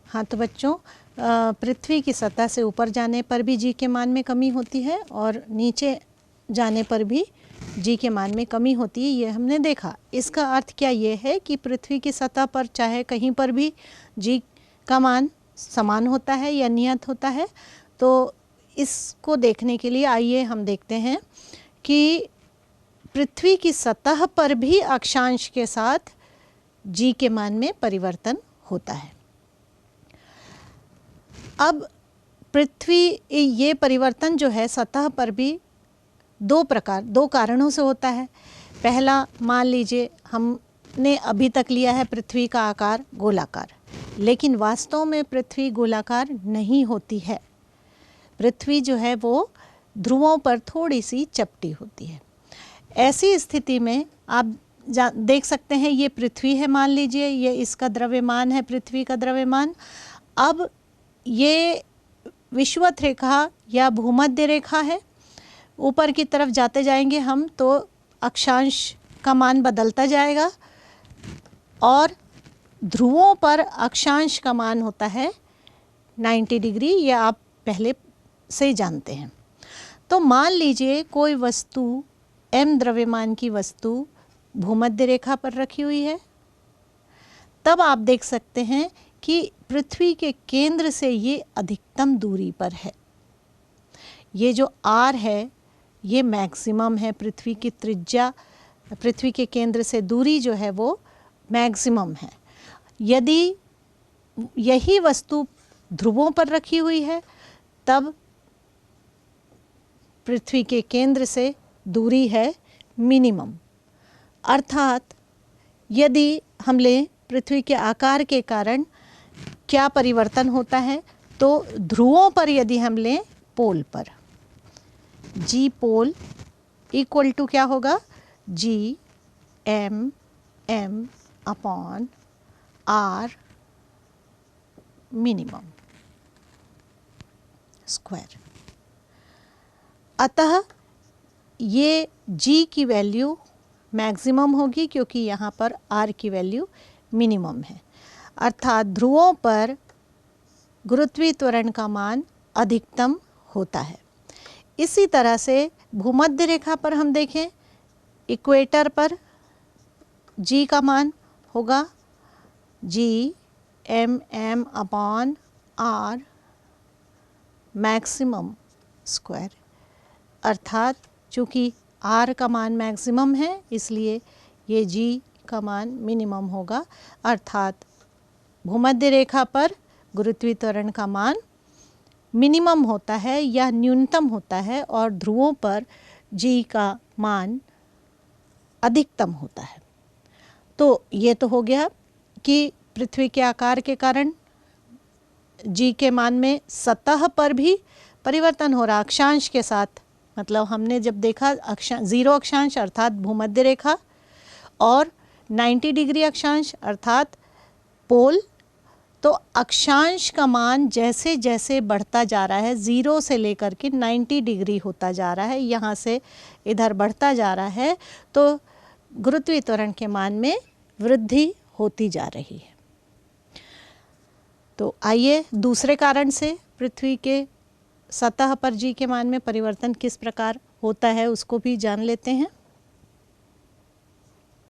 हाँ तो बच्चों, पृथ्वी की सतह से ऊपर जाने पर भी जी के मान में कमी होती है और नीचे जाने पर भी जी के मान में कमी होती है, ये हमने देखा। इसका अर्थ क्या ये है कि पृथ्वी की सतह पर चाहे कहीं पर भी जी का मान समान होता है या नियत होता है। तो इसको देखने के लिए आइए हम देखते हैं कि पृथ्वी की सतह पर भी अक्षांश के साथ जी के मान में परिवर्तन होता है। अब पृथ्वी, ये परिवर्तन जो है सतह पर भी दो कारणों से होता है। पहला, मान लीजिए हमने अभी तक लिया है पृथ्वी का आकार गोलाकार, लेकिन वास्तव में पृथ्वी गोलाकार नहीं होती है। पृथ्वी जो है वो ध्रुवों पर थोड़ी सी चपटी होती है। ऐसी स्थिति में आप देख सकते हैं, ये पृथ्वी है, मान लीजिए ये इसका द्रव्यमान है, पृथ्वी का द्रव्यमान। अब ये विषुवत रेखा या भूमध्य रेखा है, ऊपर की तरफ जाते जाएंगे हम तो अक्षांश का मान बदलता जाएगा और ध्रुवों पर अक्षांश का मान होता है 90 डिग्री, ये आप पहले से जानते हैं। तो मान लीजिए कोई वस्तु m द्रव्यमान की वस्तु भूमध्य रेखा पर रखी हुई है, तब आप देख सकते हैं कि पृथ्वी के केंद्र से ये अधिकतम दूरी पर है। ये जो r है ये मैक्सिमम है, पृथ्वी की त्रिज्या, पृथ्वी के केंद्र से दूरी जो है वो मैक्सिमम है। यदि यही वस्तु ध्रुवों पर रखी हुई है तब पृथ्वी के केंद्र से दूरी है मिनिमम। अर्थात यदि हम लें पृथ्वी के आकार के कारण क्या परिवर्तन होता है, तो ध्रुवों पर यदि हम लें पोल पर, जी पोल इक्वल टू क्या होगा, G M M upon R minimum square. अतः ये जी की वैल्यू मैक्सिमम होगी क्योंकि यहाँ पर आर की वैल्यू मिनिमम है। अर्थात ध्रुवों पर गुरुत्वीय त्वरण का मान अधिकतम होता है। इसी तरह से भूमध्य रेखा पर हम देखें, इक्वेटर पर जी का मान होगा G M M upon R maximum square. अर्थात चूँकि आर का मान मैक्सिमम है इसलिए ये जी का मान मिनिमम होगा। अर्थात भूमध्य रेखा पर गुरुत्वीय त्वरण का मान मिनिमम होता है या न्यूनतम होता है और ध्रुवों पर जी का मान अधिकतम होता है। तो ये तो हो गया कि पृथ्वी के आकार के कारण जी के मान में सतह पर भी परिवर्तन हो रहा अक्षांश के साथ। मतलब हमने जब देखा जीरो अक्षांश अर्थात भूमध्य रेखा और 90 डिग्री अक्षांश अर्थात पोल, तो अक्षांश का मान जैसे जैसे बढ़ता जा रहा है, ज़ीरो से लेकर के 90 डिग्री होता जा रहा है, यहाँ से इधर बढ़ता जा रहा है, तो गुरुत्वीय त्वरण के मान में वृद्धि होती जा रही है। तो आइए दूसरे कारण से पृथ्वी के सतह पर जी के मान में परिवर्तन किस प्रकार होता है उसको भी जान लेते हैं।